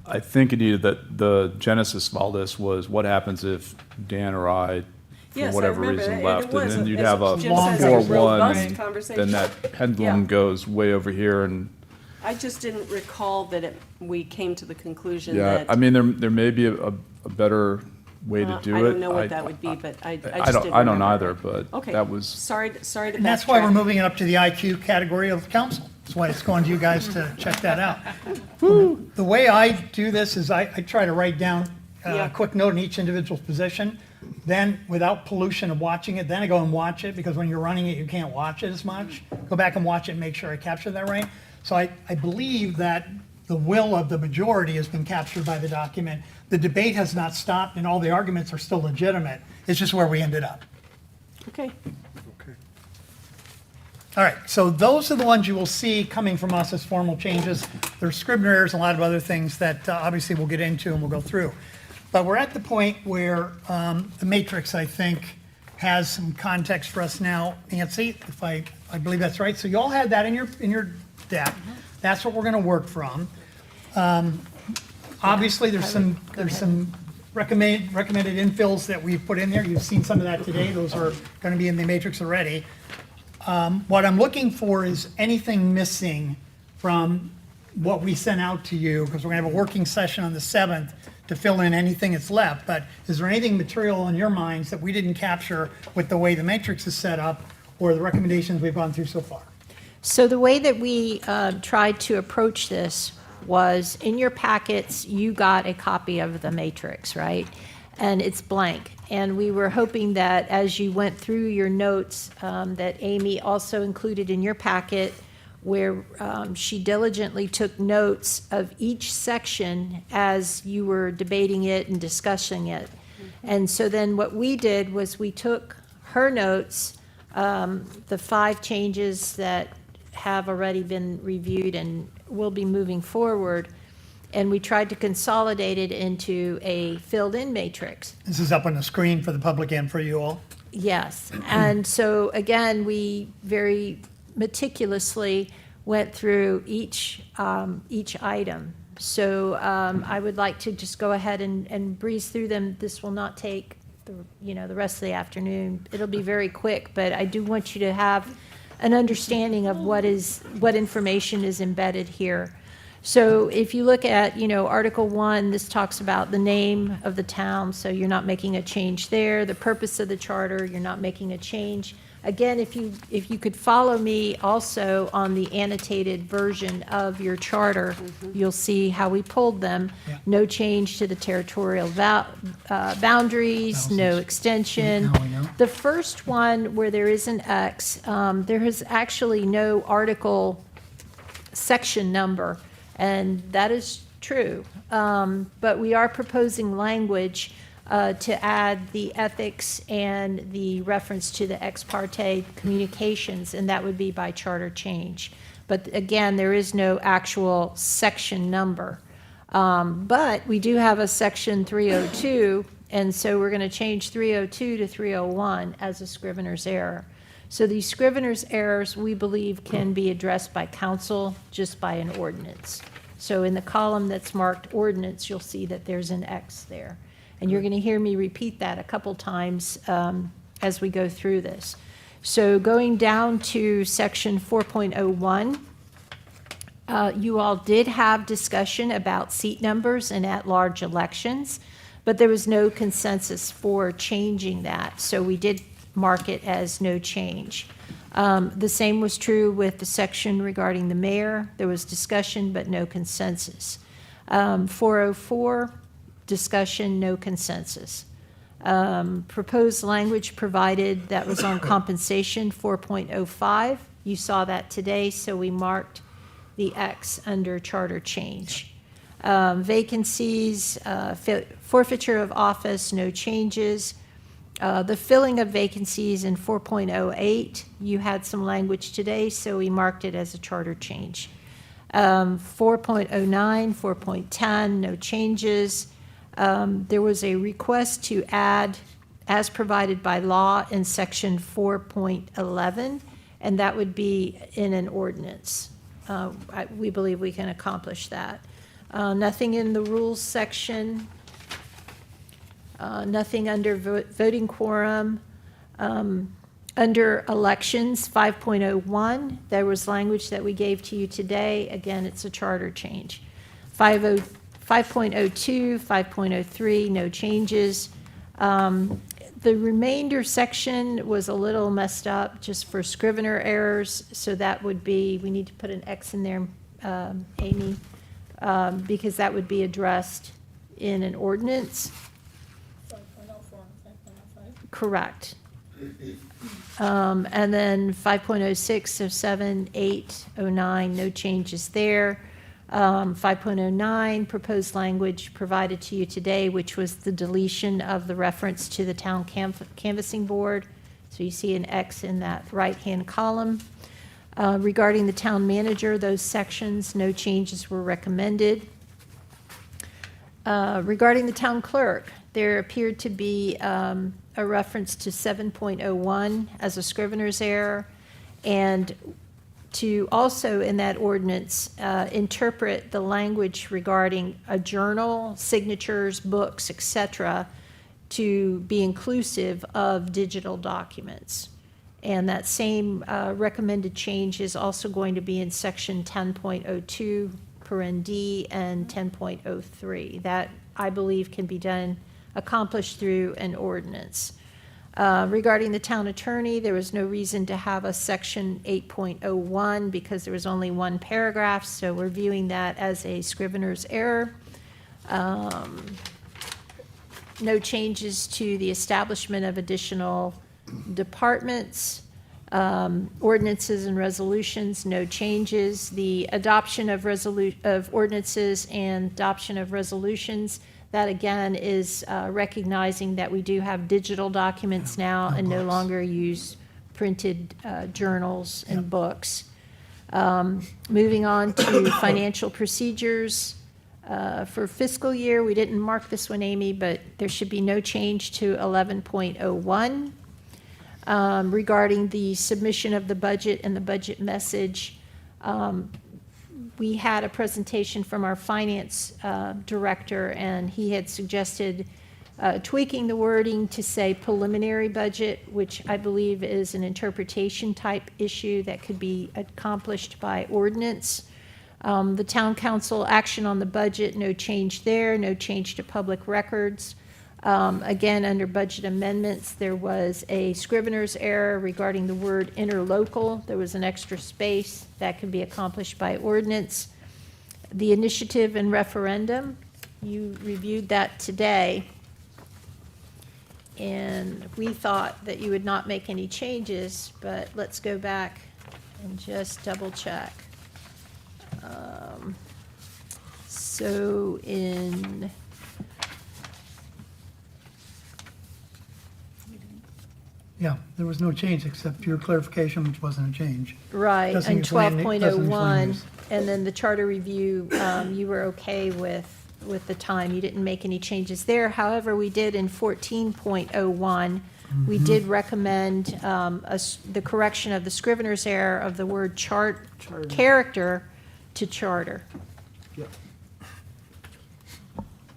I think, Anita, that the genesis of all this was what happens if Dan or I, for Yes, I whatever remember that, reason, and left, it was, and then you'd as have a Jim says, a 4-1, robust conversation. then that pendulum Yeah. goes way over here, and I just didn't recall that we came to the conclusion yeah, that. I mean, there may be a better way to do it. I don't know what that would be, but I just didn't I don't remember. either, but Okay. that was, Sorry to backtrack. And that's why we're moving it up to the IQ category of council. That's why it's going to you guys to check that out. The way I do this is I try to write down Yeah. a quick note in each individual's position. Then, without pollution of watching it, then I go and watch it, because when you're running it, you can't watch it as much. Go back and watch it and make sure I capture that right. So I believe that the will of the majority has been captured by the document. The debate has not stopped, and all the arguments are still legitimate. It's just where we ended up. Okay, All right, so those are the ones you will see coming from us as formal changes. There's Scribner errors and a lot of other things that obviously we'll get into and we'll go through. But we're at the point where the matrix, I think, has some context for us now. Nancy, if I believe that's right. So you all had that in your deck. That's what we're going to work from. Obviously, there's some recommended infills that we've put in there. You've seen some of that today. Those are going to be in the matrix already. What I'm looking for is anything missing from what we sent out to you, because we're going to have a working session on the 7th to fill in anything that's left. But is there anything material in your minds that we didn't capture with the way the matrix is set up or the recommendations we've gone through so far? So the way that we tried to approach this was, in your packets, you got a copy of the matrix, right? And it's blank. And we were hoping that as you went through your notes, that Amy also included in your packet, where she diligently took notes of each section as you were debating it and discussing it. And so then what we did was we took her notes, the 5 changes that have already been reviewed and will be moving forward, and we tried to consolidate it into a filled-in matrix. This is up on the screen for the public and for you all. Yes, and so again, we very meticulously went through each item. So I would like to just go ahead and breeze through them. This will not take the rest of the afternoon. It'll be very quick, but I do want you to have an understanding of what information is embedded here. So if you look at, Article 1, this talks about the name of the town, so you're not making a change there. The purpose of the charter, you're not making a change. Again, if you could follow me also on the annotated version of your charter, you'll see how we pulled them. Yeah. No change to the territorial boundaries, no extension. Now we know. The first one where there is an X, there is actually no article section number, and that is true. But we are proposing language to add the ethics and the reference to the ex parte communications, and that would be by charter change. But again, there is no actual section number. But we do have a section 302, and so we're going to change 302 to 301 as a scrivener's error. So these scrivener's errors, we believe, can be addressed by council just by an ordinance. So in the column that's marked ordinance, you'll see that there's an X there. And you're going to hear me repeat that a couple times as we go through this. So going down to section 4.01, you all did have discussion about seat numbers and at-large elections, but there was no consensus for changing that. So we did mark it as no change. The same was true with the section regarding the mayor. There was discussion, but no consensus. 404, discussion, no consensus. Proposed language provided, that was on compensation, 4.05. You saw that today, so we marked the X under charter change. Vacancies, forfeiture of office, no changes. The filling of vacancies in 4.08, you had some language today, so we marked it as a charter change. 4.09, 4.10, no changes. There was a request to add, as provided by law, in section 4.11, and that would be in an ordinance. We believe we can accomplish that. Nothing in the rules section. Nothing under voting quorum. Under elections, 5.01, there was language that we gave to you today. Again, it's a charter change. 5.02, 5.03, no changes. The remainder section was a little messed up just for scrivener errors, so that would be, we need to put an X in there, Amy, because that would be addressed in an ordinance. 5.04 and 5.05. Correct. And then 5.06, 07, 8, 09, no changes there. 5.09, proposed language provided to you today, which was the deletion of the reference to the town canvassing board. So you see an X in that right-hand column. Regarding the town manager, those sections, no changes were recommended. Regarding the town clerk, there appeared to be a reference to 7.01 as a scrivener's error, and to also in that ordinance interpret the language regarding a journal, signatures, books, etc., to be inclusive of digital documents. And that same recommended change is also going to be in section 10.02, paren D, and 10.03. That, I believe, can be accomplished through an ordinance. Regarding the town attorney, there was no reason to have a section 8.01 because there was only one paragraph, so we're viewing that as a scrivener's error. No changes to the establishment of additional departments. Ordinances and resolutions, no changes. The adoption of ordinances and adoption of resolutions, that again is recognizing that we do have digital documents now and no longer use printed journals and books. Moving on to financial procedures, For fiscal year, we didn't mark this one, Amy, but there should be no change to 11.01. Regarding the submission of the budget and the budget message, we had a presentation from our finance director, and he had suggested tweaking the wording to say preliminary budget, which I believe is an interpretation type issue that could be accomplished by ordinance. The town council action on the budget, no change there, no change to public records. Again, under budget amendments, there was a scrivener's error regarding the word interlocal. There was an extra space that can be accomplished by ordinance. The initiative and referendum, you reviewed that today. And we thought that you would not make any changes, but let's go back and just double check. So in Yeah, there was no change except your clarification, which wasn't a change. Right, Doesn't and usually any- doesn't usually 12.01, use. and then the charter review, you were okay with the time, you didn't make any changes there. However, we did in 14.01, we did recommend the correction of the scrivener's error of the word character to charter.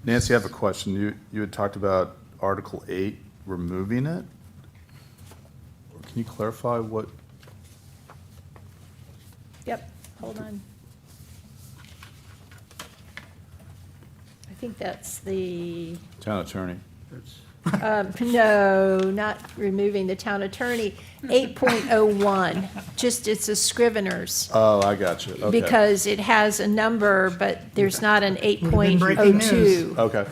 Nancy, I have a question. You had talked about Article 8, removing it. Can you clarify what? Yep, hold on. I think that's the, Town attorney. no, not removing the town attorney. 8.01, just it's a scrivener's. Oh, I got you. Okay. Because it has a number, but there's not an been breaking news. 8.02. Okay.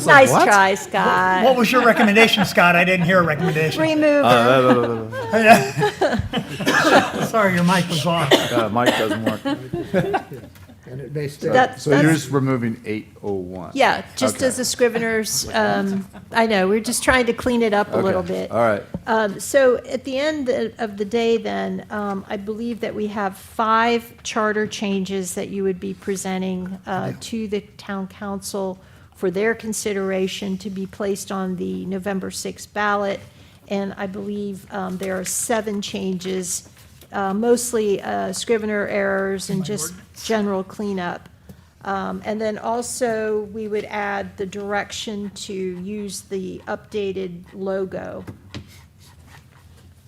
Nice try, Scott. What was your recommendation, Scott? I didn't hear a recommendation. Remove her. Sorry, your mic was off. Mike doesn't work. And it may stay. So you're just removing 801? Yeah, just Okay. as a scrivener's, I know, we're just trying to clean it up a little Okay. bit. All right. So at the end of the day then, I believe that we have 5 charter changes that you would be presenting to the town council for their consideration to be placed on the November 6th ballot. And I believe there are 7 changes, mostly scrivener errors and just general cleanup. And then also, we would add the direction to use the updated logo.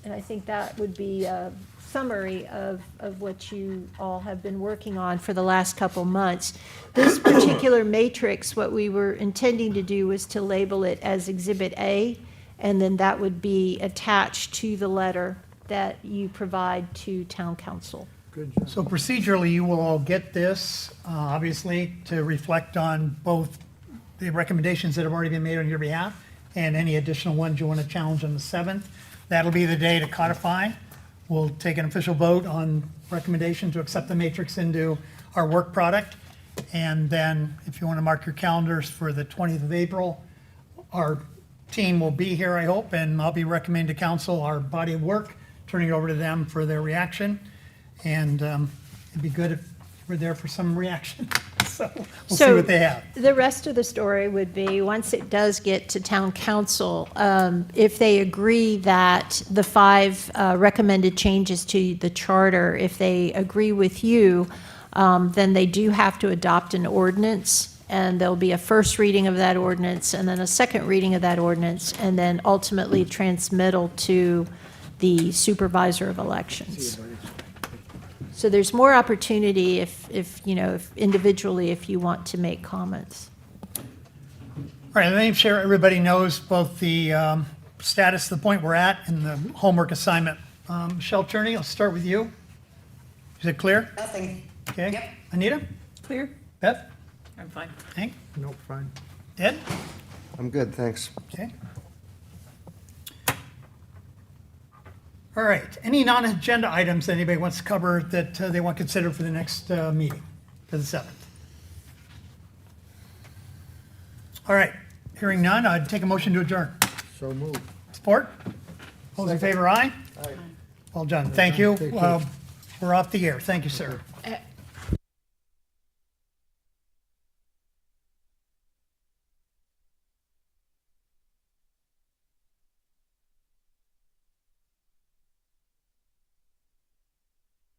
And I think that would be a summary of what you all have been working on for the last couple months. This particular matrix, what we were intending to do was to label it as Exhibit A, and then that would be attached to the letter that you provide to town council. Good job. So procedurally, you will all get this, obviously, to reflect on both the recommendations that have already been made on your behalf and any additional ones you want to challenge on the 7th. That'll be the day to codify. We'll take an official vote on recommendation to accept the matrix into our work product. And then, if you want to mark your calendars for the 20th of April, our team will be here, I hope, and I'll be recommending to council our body of work, turning it over to them for their reaction. And it'd be good if we're there for some reaction. So we'll see So- what they have. The rest of the story would be, once it does get to town council, if they agree that the 5 recommended changes to the charter, if they agree with you, then they do have to adopt an ordinance, and there'll be a first reading of that ordinance, and then a second reading of that ordinance, and then ultimately transmittal to the supervisor of elections. So there's more opportunity if individually, if you want to make comments. All right, let me share, everybody knows both the status, the point we're at, and the homework assignment. Michelle Turney, I'll start with you. Is it clear? Nothing. Okay. Yep. Anita? Clear? Beth? I'm fine. Hank? Nope, fine. Ed? I'm good, thanks. Okay. All right, any non-agenda items that anybody wants to cover that they want considered for the next meeting, for the 7th? All right, hearing none, I'd take a motion to adjourn. So moved. Support? All those in favor, aye? Well done, thank you. Thank you. We're off the air, thank you, sir.